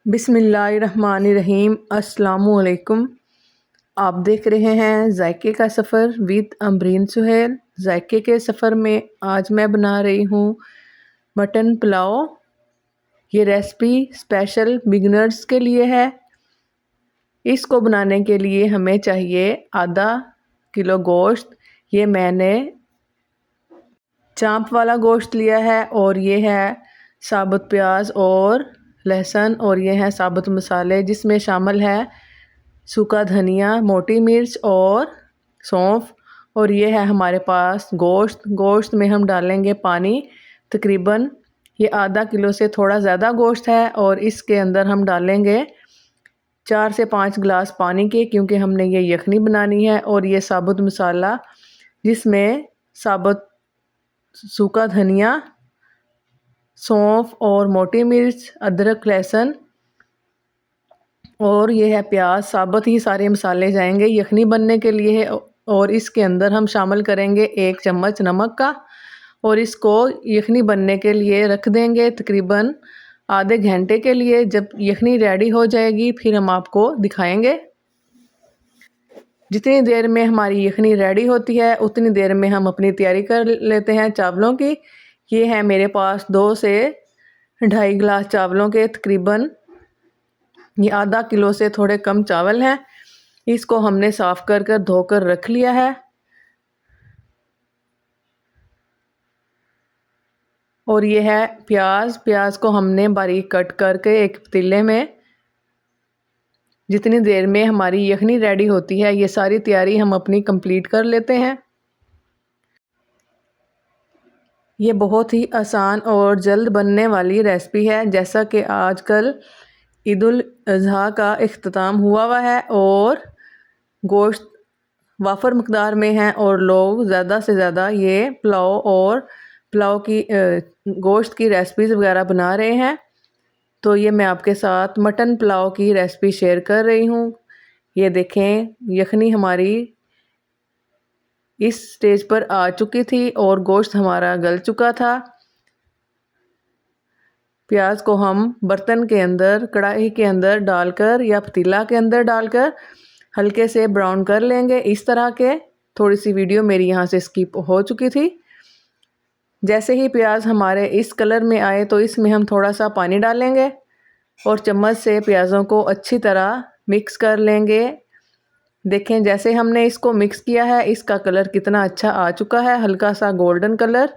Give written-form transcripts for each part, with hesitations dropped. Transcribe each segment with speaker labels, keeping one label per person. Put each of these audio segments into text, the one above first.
Speaker 1: बिस्मिल्लाहिर्रहमानिर्रहीम अस्सलामुअलैकुम। आप देख रहे हैं जायके का सफ़र विद अमरीन सुहेल। जायके के सफ़र में आज मैं बना रही हूँ मटन पुलाव। ये रेसिपी स्पेशल बिगिनर्स के लिए है। इसको बनाने के लिए हमें चाहिए आधा किलो गोश्त। ये मैंने चांप वाला गोश्त लिया है और ये है साबुत प्याज और लहसुन और ये है साबुत मसाले जिसमें शामिल है सूखा धनिया, मोटी मिर्च और सौंफ। और ये है हमारे पास गोश्त में हम डालेंगे पानी। तकरीबन ये आधा किलो से थोड़ा ज़्यादा गोश्त है और इसके अंदर हम डालेंगे 4 से 5 गिलास पानी के, क्योंकि हमने ये यखनी बनानी है। और ये साबुत मसाला जिसमें साबुत सूखा धनिया, सौंफ और मोटी मिर्च, अदरक, लहसुन और ये है प्याज, साबुत ही सारे मसाले जाएंगे यखनी बनने के लिए। और इसके अंदर हम शामिल करेंगे 1 चम्मच नमक का और इसको यखनी बनने के लिए रख देंगे तकरीबन आधे घंटे के लिए। जब यखनी रेडी हो जाएगी फिर हम आपको दिखाएंगे। जितनी देर में हमारी यखनी रेडी होती है उतनी देर में हम अपनी तैयारी कर लेते हैं चावलों की। ये है मेरे पास 2 से 2.5 गिलास चावलों के तकरीबन ये आधा किलो से थोड़े कम चावल हैं। इसको हमने साफ़ कर धोकर रख लिया है। और ये है प्याज को हमने बारीक कट करके एक पतीले में, जितनी देर में हमारी यखनी रेडी होती है ये सारी तैयारी हम अपनी कंप्लीट कर लेते हैं। ये बहुत ही आसान और जल्द बनने वाली रेसिपी है। जैसा कि आजकल ईद उल अज़हा का इख्तिताम हुआ है और गोश्त वाफर मकदार में है और लोग ज़्यादा से ज़्यादा ये पुलाव की गोश्त की रेसिपीज़ वगैरह बना रहे हैं। तो ये मैं आपके साथ मटन पुलाव की रेसिपी शेयर कर रही हूँ। ये देखें यखनी हमारी इस स्टेज पर आ चुकी थी और गोश्त हमारा गल चुका था। प्याज को हम बर्तन के अंदर, कढ़ाई के अंदर डालकर या पतीला के अंदर डालकर हल्के से ब्राउन कर लेंगे इस तरह के। थोड़ी सी वीडियो मेरी यहाँ से स्किप हो चुकी थी। जैसे ही प्याज हमारे इस कलर में आए तो इसमें हम थोड़ा सा पानी डालेंगे और चम्मच से प्याज़ों को अच्छी तरह मिक्स कर लेंगे। देखें जैसे हमने इसको मिक्स किया है इसका कलर कितना अच्छा आ चुका है, हल्का सा गोल्डन कलर।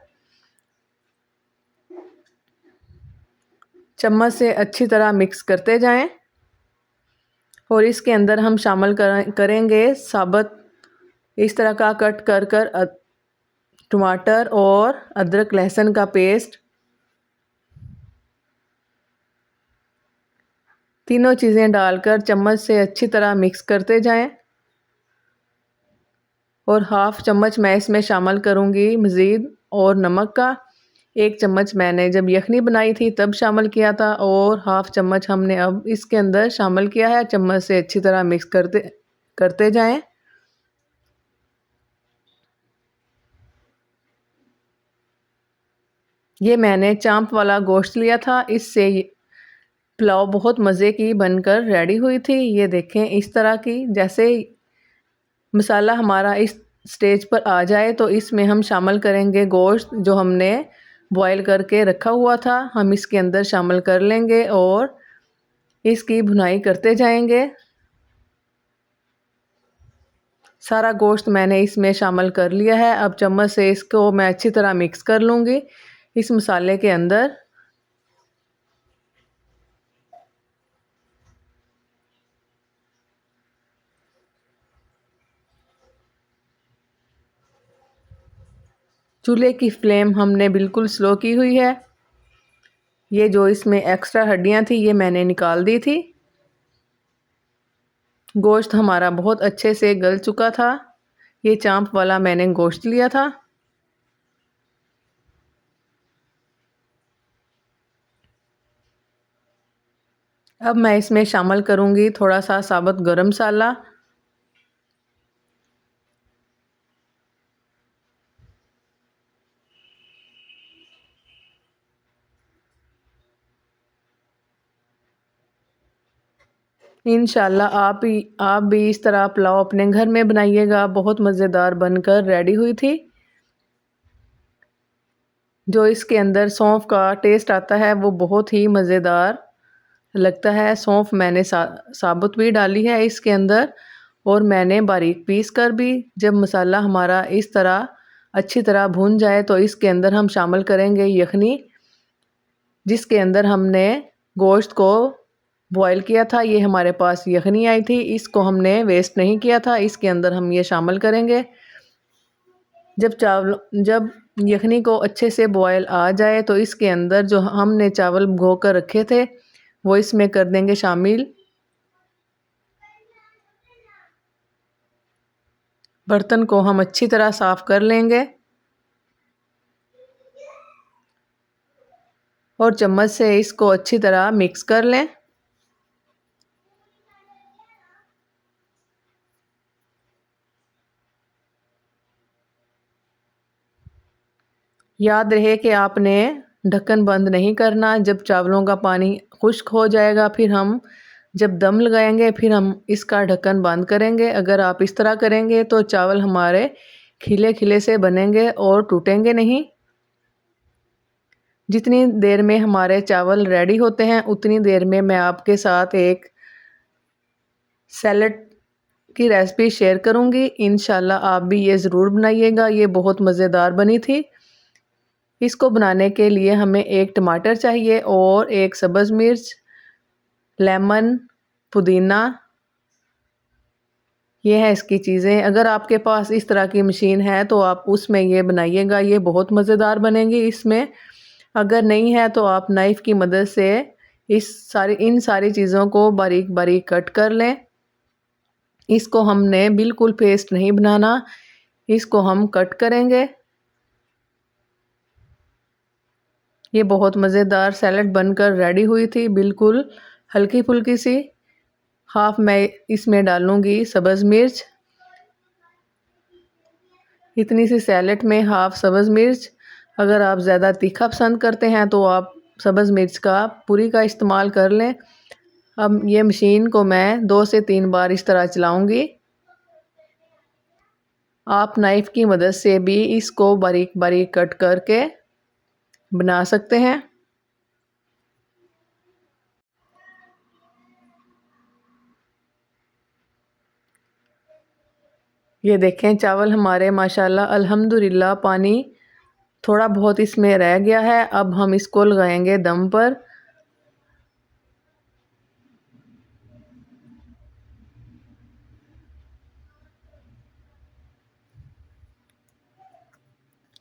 Speaker 1: चम्मच से अच्छी तरह मिक्स करते जाएं और इसके अंदर हम शामिल करेंगे साबुत इस तरह का कट कर टमाटर और अदरक लहसुन का पेस्ट। तीनों चीज़ें डालकर चम्मच से अच्छी तरह मिक्स करते जाएं। और हाफ चम्मच मैं इसमें शामिल करूंगी मज़ीद और नमक का। 1 चम्मच मैंने जब यखनी बनाई थी तब शामिल किया था और हाफ चम्मच हमने अब इसके अंदर शामिल किया है। चम्मच से अच्छी तरह मिक्स करते जाएं। ये मैंने चांप वाला गोश्त लिया था, इससे पुलाव बहुत मज़े की बनकर रेडी हुई थी। ये देखें इस तरह की। जैसे मसाला हमारा इस स्टेज पर आ जाए तो इसमें हम शामिल करेंगे गोश्त जो हमने बॉईल करके रखा हुआ था। हम इसके अंदर शामिल कर लेंगे और इसकी भुनाई करते जाएंगे। सारा गोश्त मैंने इसमें शामिल कर लिया है। अब चम्मच से इसको मैं अच्छी तरह मिक्स कर लूँगी इस मसाले के अंदर। चूल्हे की फ्लेम हमने बिल्कुल स्लो की हुई है। ये जो इसमें एक्स्ट्रा हड्डियां थी ये मैंने निकाल दी थी। गोश्त हमारा बहुत अच्छे से गल चुका था। ये चांप वाला मैंने गोश्त लिया था। अब मैं इसमें शामिल करूंगी थोड़ा सा साबुत गरम मसाला। इंशाल्लाह आप भी इस तरह पुलाव अपने घर में बनाइएगा। बहुत मज़ेदार बनकर रेडी हुई थी। जो इसके अंदर सौंफ का टेस्ट आता है वो बहुत ही मज़ेदार लगता है। सौंफ मैंने साबुत भी डाली है इसके अंदर, और मैंने बारीक पीस कर भी। जब मसाला हमारा इस तरह अच्छी तरह भून जाए तो इसके अंदर हम शामिल करेंगे यखनी, जिसके अंदर हमने गोश्त को बॉयल किया था। ये हमारे पास यखनी आई थी, इसको हमने वेस्ट नहीं किया था। इसके अंदर हम ये शामिल करेंगे। जब यखनी को अच्छे से बॉयल आ जाए तो इसके अंदर जो हमने चावल भिगो कर रखे थे वो इसमें कर देंगे शामिल। बर्तन को हम अच्छी तरह साफ कर लेंगे और चम्मच से इसको अच्छी तरह मिक्स कर लें। याद रहे कि आपने ढक्कन बंद नहीं करना। जब चावलों का पानी खुश्क हो जाएगा फिर हम जब दम लगाएंगे फिर हम इसका ढक्कन बंद करेंगे। अगर आप इस तरह करेंगे तो चावल हमारे खिले खिले से बनेंगे और टूटेंगे नहीं। जितनी देर में हमारे चावल रेडी होते हैं उतनी देर में मैं आपके साथ एक सैलड की रेसिपी शेयर करूंगी। इंशाल्लाह आप भी ये ज़रूर बनाइएगा। ये बहुत मज़ेदार बनी थी। इसको बनाने के लिए हमें एक टमाटर चाहिए और एक सब्ज़ मिर्च, लेमन, पुदीना, ये है इसकी चीज़ें। अगर आपके पास इस तरह की मशीन है तो आप उसमें ये बनाइएगा, ये बहुत मज़ेदार बनेंगी इसमें। अगर नहीं है तो आप नाइफ़ की मदद से इन सारी चीज़ों को बारीक बारीक कट कर लें। इसको हमने बिल्कुल पेस्ट नहीं बनाना, इसको हम कट करेंगे। ये बहुत मज़ेदार सैलड बनकर रेडी हुई थी, बिल्कुल हल्की फुल्की सी। हाफ मैं इसमें डालूंगी सब्ज़ मिर्च। इतनी सी सैलड में हाफ सब्ज़ मिर्च। अगर आप ज़्यादा तीखा पसंद करते हैं तो आप सब्ज़ मिर्च का पूरी का इस्तेमाल कर लें। अब ये मशीन को मैं 2 से 3 बार इस तरह चलाऊंगी। आप नाइफ़ की मदद से भी इसको बारीक बारीक कट करके बना सकते हैं। ये देखें चावल हमारे माशाल्लाह अल्हम्दुलिल्लाह पानी थोड़ा बहुत इसमें रह गया है। अब हम इसको लगाएंगे दम पर।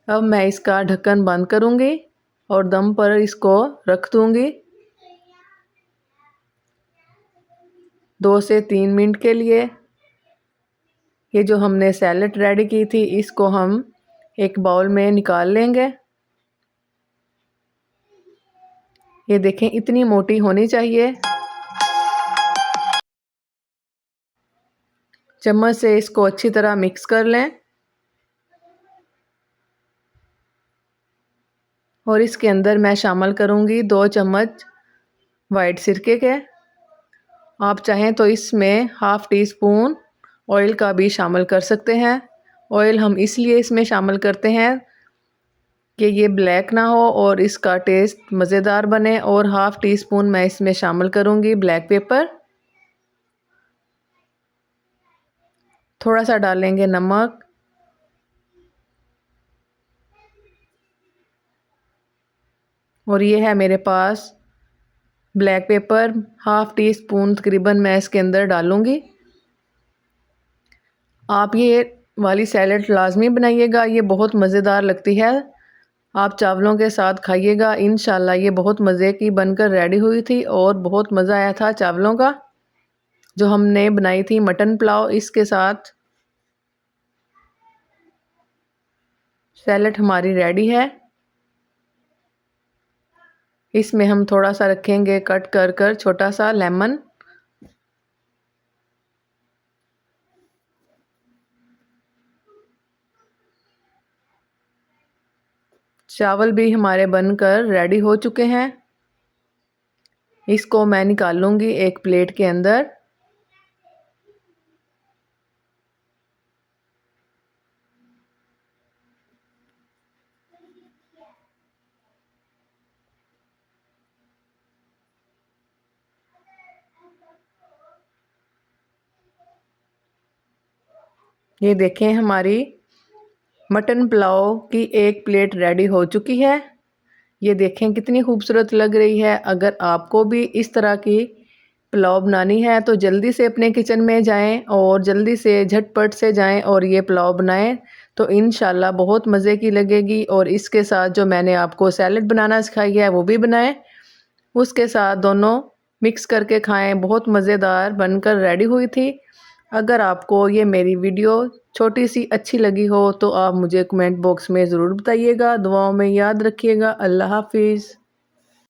Speaker 1: अब मैं इसका ढक्कन बंद करूंगी और दम पर इसको रख दूंगी 2 से 3 मिनट के लिए। ये जो हमने सैलड रेडी की थी इसको हम एक बाउल में निकाल लेंगे। ये देखें इतनी मोटी होनी चाहिए। चम्मच से इसको अच्छी तरह मिक्स कर लें और इसके अंदर मैं शामिल करूंगी 2 चम्मच वाइट सिरके के। आप चाहें तो इसमें हाफ़ टी स्पून ऑयल का भी शामिल कर सकते हैं। ऑयल हम इसलिए इसमें शामिल करते हैं कि ये ब्लैक ना हो और इसका टेस्ट मज़ेदार बने। और हाफ़ टी स्पून मैं इसमें शामिल करूंगी ब्लैक पेपर। थोड़ा सा डालेंगे नमक और ये है मेरे पास black pepper half teaspoon तकरीबन मैं इसके अंदर डालूंगी। आप ये वाली सैलड लाजमी बनाइएगा, ये बहुत मज़ेदार लगती है। आप चावलों के साथ खाइएगा इंशाल्लाह। ये बहुत मज़े की बनकर रेडी हुई थी और बहुत मज़ा आया था चावलों का। जो हमने बनाई थी मटन पुलाव, इसके साथ सैलड हमारी रेडी है। इसमें हम थोड़ा सा रखेंगे कट कर कर छोटा सा लेमन। चावल भी हमारे बनकर रेडी हो चुके हैं। इसको मैं निकाल लूँगी एक प्लेट के अंदर। ये देखें हमारी मटन पुलाव की एक प्लेट रेडी हो चुकी है। ये देखें कितनी खूबसूरत लग रही है। अगर आपको भी इस तरह की पुलाव बनानी है तो जल्दी से अपने किचन में जाएं और जल्दी से झटपट से जाएं और ये पुलाव बनाएं, तो इंशाल्लाह बहुत मज़े की लगेगी। और इसके साथ जो मैंने आपको सैलड बनाना सिखाई है वो भी बनाएं, उसके साथ दोनों मिक्स करके खाएं। बहुत मज़ेदार बनकर रेडी हुई थी। अगर आपको ये मेरी वीडियो छोटी सी अच्छी लगी हो तो आप मुझे कमेंट बॉक्स में ज़रूर बताइएगा। दुआओं में याद रखिएगा। अल्लाह हाफिज़।